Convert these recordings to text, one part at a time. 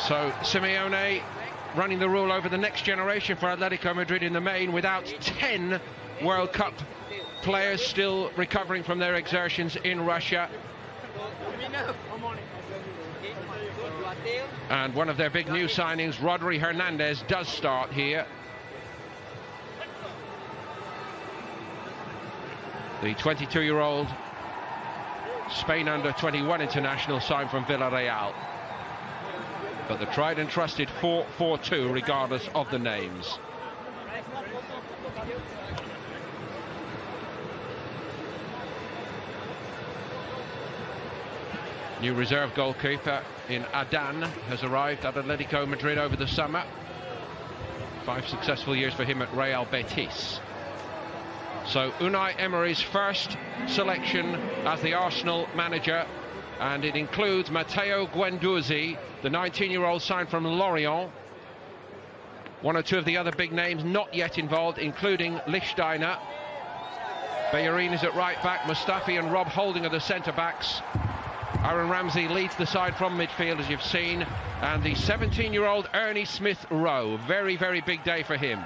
So Simeone running the rule over the next generation for Atletico Madrid in the main, without 10 World Cup players still recovering from their exertions in Russia. And one of their big new signings, Rodri Hernandez, does start here. The 22-year-old Spain under-21 international signed from Villarreal. But the tried and trusted 4-4-2 regardless of the names. New reserve goalkeeper in Adan has arrived at Atletico Madrid over the summer. 5 successful years for him at Real Betis. So Unae Emery's first selection as the Arsenal manager, and it includes Matteo Guendouzi, the 19-year-old signed from Lorient. One or two of the other big names not yet involved, including Lichtsteiner. Bellerin is at right back, Mustafi and Rob Holding are the centre-backs. Aaron Ramsey leads the side from midfield, as you've seen, and the 17-year-old Ernie Smith Rowe. Very, very big day for him,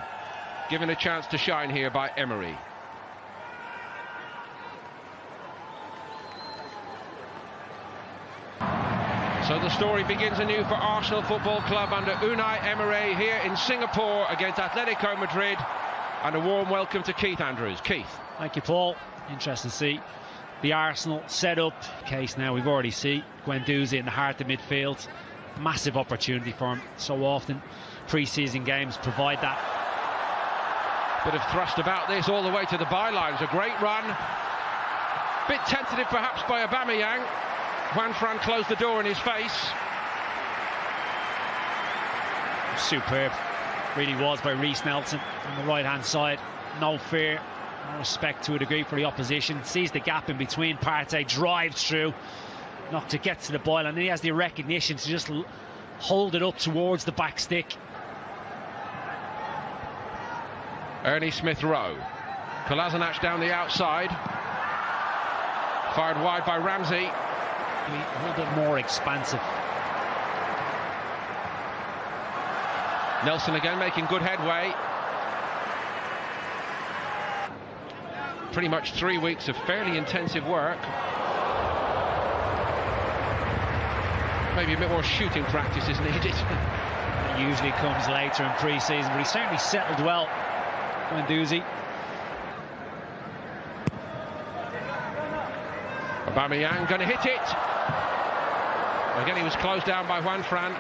given a chance to shine here by Emery. So the story begins anew for Arsenal Football Club under Unae Emery here in Singapore against Atletico Madrid. And a warm welcome to Keith Andrews. Keith. Thank you, Paul. Interesting to see the Arsenal set-up case now. We've already seen Guendouzi in the heart of midfield. Massive opportunity for him. So often pre-season games provide that. Bit of thrust about this all the way to the bylines. A great run. Bit tentative perhaps by Aubameyang. Juan Fran closed the door in his face. Superb. Really was by Reiss Nelson on the right-hand side. No fear, no respect to a degree for the opposition. Sees the gap in between. Partey drives through. Not to get to the ball, and then he has the recognition to just hold it up towards the back stick. Ernie Smith Rowe. Kolasinac down the outside. Fired wide by Ramsey. A little bit more expansive. Nelson again making good headway. Pretty much 3 weeks of fairly intensive work. Maybe a bit more shooting practice is needed. It usually comes later in pre-season, but he certainly settled well. Guendouzi. Aubameyang going to hit it. Again, he was closed down by Juan Fran.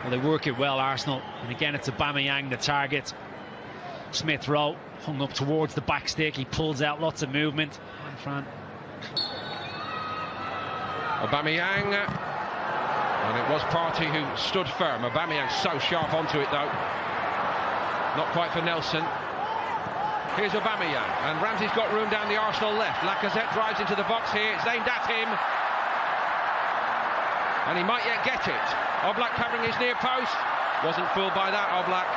Well, they work it well, Arsenal. And again, it's Aubameyang the target. Smith Rowe hung up towards the back stick. He pulls out lots of movement. Juan Fran. Aubameyang. And it was Partey who stood firm. Aubameyang so sharp onto it, though. Not quite for Nelson. Here's Aubameyang, and Ramsey's got room down the Arsenal left. Lacazette drives into the box here, it's aimed at him. And he might yet get it. Oblak covering his near post. Wasn't fooled by that, Oblak.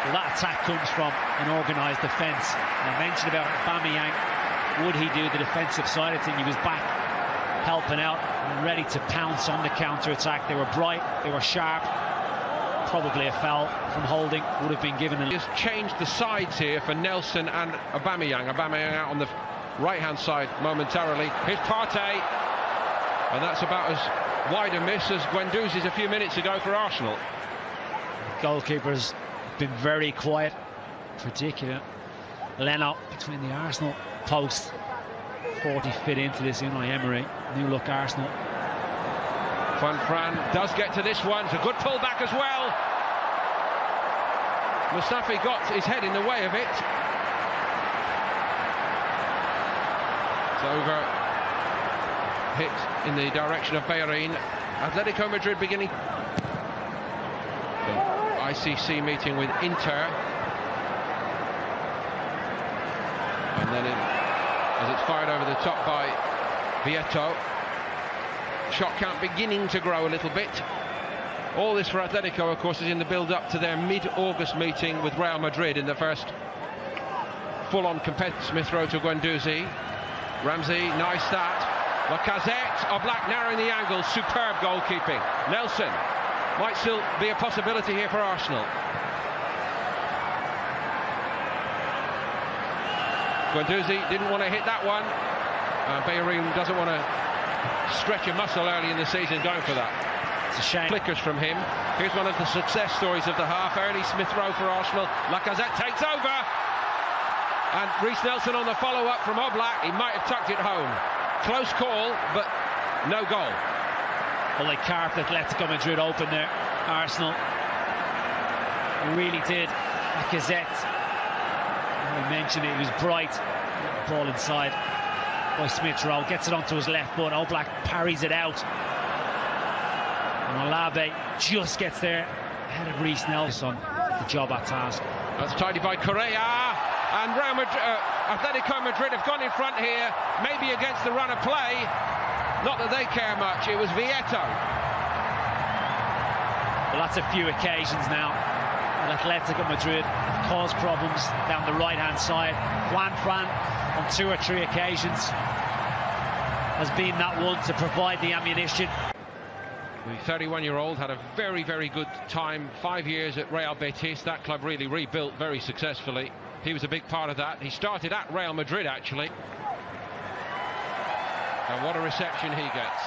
Well, that attack comes from an organised defence. I mentioned about Aubameyang. Would he do the defensive side of things? He was back, helping out, and ready to pounce on the counter-attack. They were bright, they were sharp. Probably a foul from Holding would have been given. Just changed the sides here for Nelson and Aubameyang. Aubameyang out on the right-hand side momentarily. Here's Partey, and that's about as wide a miss as Guendouzi's a few minutes ago for Arsenal. The goalkeeper's been very quiet, particularly Leno between the Arsenal posts. 40 fit into this Unae Emery. New look Arsenal. Juan Fran does get to this one. It's a good pullback as well. Mustafi got his head in the way of it. It's over. Hit in the direction of Bellerin. Atletico Madrid beginning the ICC meeting with Inter. And then as it's fired over the top by Vieto. Shot count beginning to grow a little bit. All this for Atletico, of course, is in the build-up to their mid-August meeting with Real Madrid in the first full-on competitive. Smith Rowe to Guendouzi. Ramsey, nice start. Lacazette, Oblak narrowing the angle, superb goalkeeping. Nelson might still be a possibility here for Arsenal. Guendouzi didn't want to hit that one. Bellerin doesn't want to stretch a muscle early in the season going for that. It's a shame. Flickers from him. Here's one of the success stories of the half. Early Smith Rowe for Arsenal. Lacazette takes over. And Reiss Nelson on the follow-up from Oblak. He might have tucked it home. Close call, but no goal. Well, they carved Atletico Madrid open there, Arsenal. They really did. Lacazette, we mentioned it, was bright. Ball inside by Smith Rowe. Gets it onto his left foot. Oblak parries it out. And Olabe just gets there ahead of Reiss Nelson. The job at task. That's tidied by Correa. And Atletico Madrid have gone in front here, maybe against the run of play. Not that they care much, it was Vieto. Well, that's a few occasions now that Atletico Madrid have caused problems down the right-hand side. Juan Fran, on 2 or 3 occasions, has been that one to provide the ammunition. The 31-year-old had a very, very good time, 5 years at Real Betis. That club really rebuilt very successfully. He was a big part of that. He started at Real Madrid, actually. And what a reception he gets.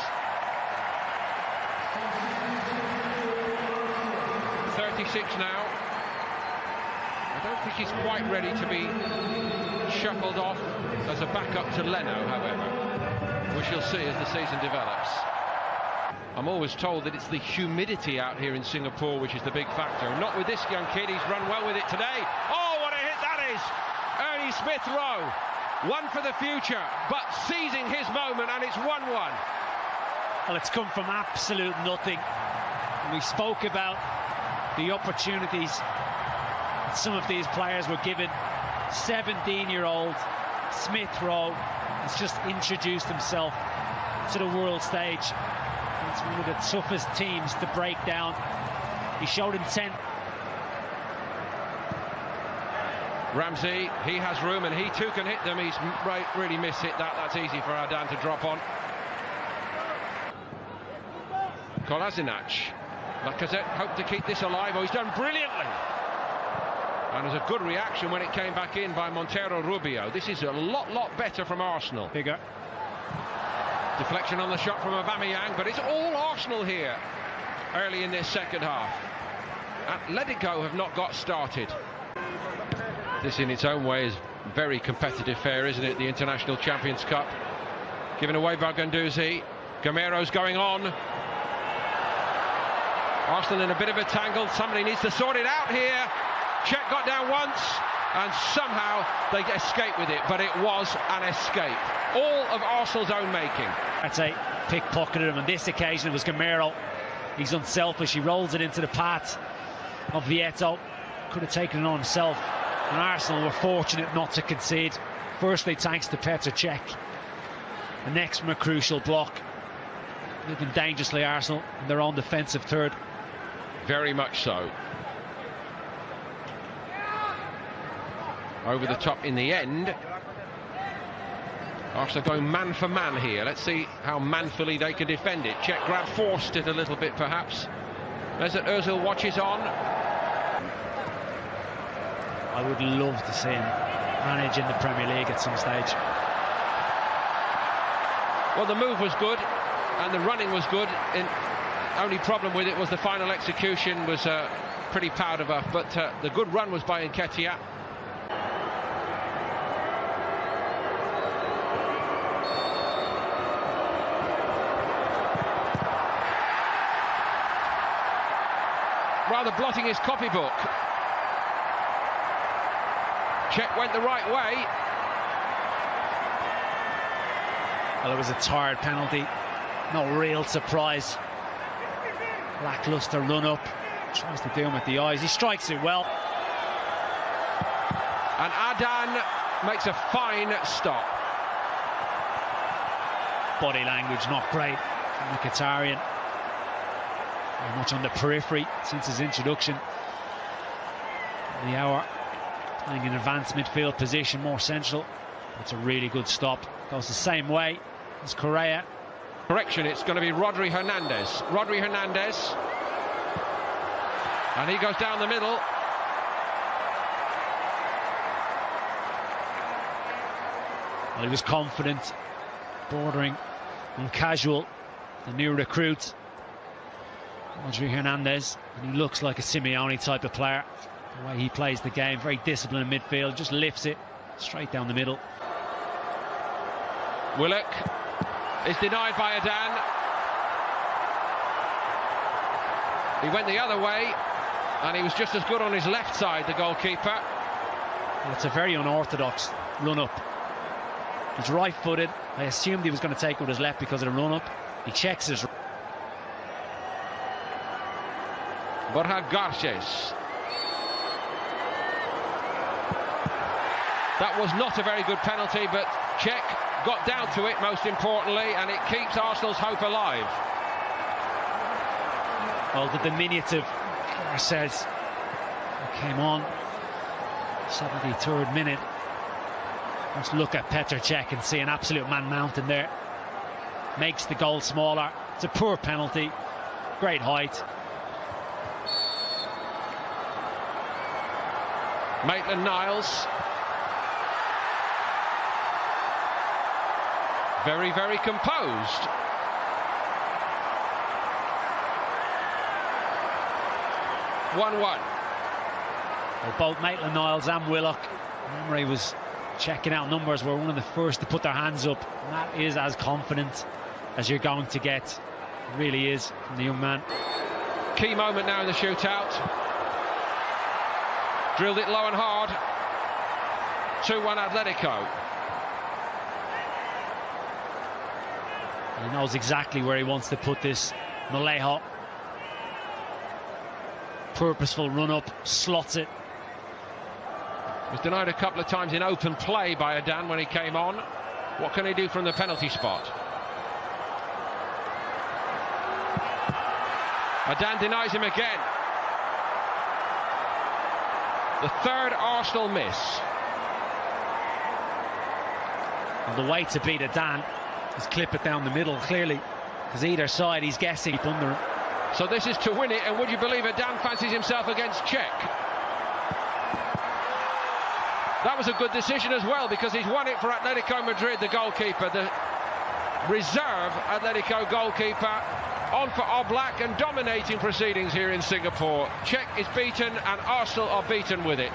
36 now. I don't think he's quite ready to be shuffled off as a backup to Leno, however. We shall see as the season develops. I'm always told that it's the humidity out here in Singapore which is the big factor. Not with this young kid. He's run well with it today. Oh, what a hit that is! Ernie Smith Rowe. One for the future, but seizing his moment, and it's 1-1. Well, it's come from absolute nothing. We spoke about the opportunities that some of these players were given. 17-year-old Smith Rowe has just introduced himself to the world stage. It's one of the toughest teams to break down. He showed intent. Ramsey, he has room and he too can hit them. He's really mishit that. That's easy for Adan to drop on. Kolasinac. Lacazette hoped to keep this alive. Oh, he's done brilliantly. And there's a good reaction when it came back in by Montero Rubio. This is a lot better from Arsenal. Bigger. Deflection on the shot from Aubameyang, but it's all Arsenal here early in this second half. Atletico have not got started. This in its own way is very competitive fare, isn't it? The International Champions Cup. Given away by Guendouzi. Gamero's going on. Arsenal in a bit of a tangle. Somebody needs to sort it out here. Czech got down once and somehow they escape with it, but it was an escape. All of Arsenal's own making. I'd say pickpocketed him. On this occasion it was Gamero. He's unselfish. He rolls it into the path of Vieto. Could have taken it on himself. And Arsenal were fortunate not to concede. Firstly, thanks to Petr Cech. And next from a crucial block. Looking dangerously Arsenal in their own defensive third. Very much so. Over the top in the end. Arsenal going man for man here. Let's see how manfully they can defend it. Czech grab forced it a little bit perhaps. Mesut Ozil watches on. I would love to see him manage in the Premier League at some stage. Well, the move was good and the running was good. Only problem with it was the final execution was pretty powder buff, but the good run was by Nketiah. Rather blotting his copybook. Czech went the right way. Well, it was a tired penalty. No real surprise. Lackluster run up. Tries to do him with the eyes. He strikes it well. And Adan makes a fine stop. Body language not great from the Qatarian. Very much on the periphery since his introduction. The hour playing an advanced midfield position, more central. It's a really good stop. Goes the same way as Correa. Correction, it's going to be Rodri Hernandez. Rodri Hernandez. And he goes down the middle. Well, he was confident, bordering on casual, the new recruit, Rodri Hernandez, and he looks like a Simeone type of player. The way he plays the game, very disciplined in midfield, just lifts it straight down the middle. Willock is denied by Adan. He went the other way, and he was just as good on his left side, the goalkeeper. Well, it's a very unorthodox run-up. He's right-footed. I assumed he was going to take it with his left because of the run-up. He checks his... Borja Garces. That was not a very good penalty, but Czech got down to it, most importantly, and it keeps Arsenal's hope alive. Well, the diminutive Garces came on 73rd minute. Let's look at Petr Cech and see an absolute man mountain there. Makes the goal smaller. It's a poor penalty. Great height. Maitland-Niles. Very, very composed. One-one. Well, both Maitland-Niles and Willock. Emery was checking out numbers, were one of the first to put their hands up. And that is as confident as you're going to get. It really is from the young man. Key moment now in the shootout. Drilled it low and hard. 2-1 Atletico. He knows exactly where he wants to put this. Malejo. Purposeful run-up, slots it. Was denied a couple of times in open play by Adan when he came on. What can he do from the penalty spot? Adan denies him again. The third Arsenal miss. And the way to beat Adan is clip it down the middle, clearly, because either side he's guessing under him. So this is to win it, and would you believe Adan fancies himself against Czech? That was a good decision as well, because he's won it for Atletico Madrid, the goalkeeper, the reserve Atletico goalkeeper, on for Oblak and dominating proceedings here in Singapore. Czech is beaten and Arsenal are beaten with it.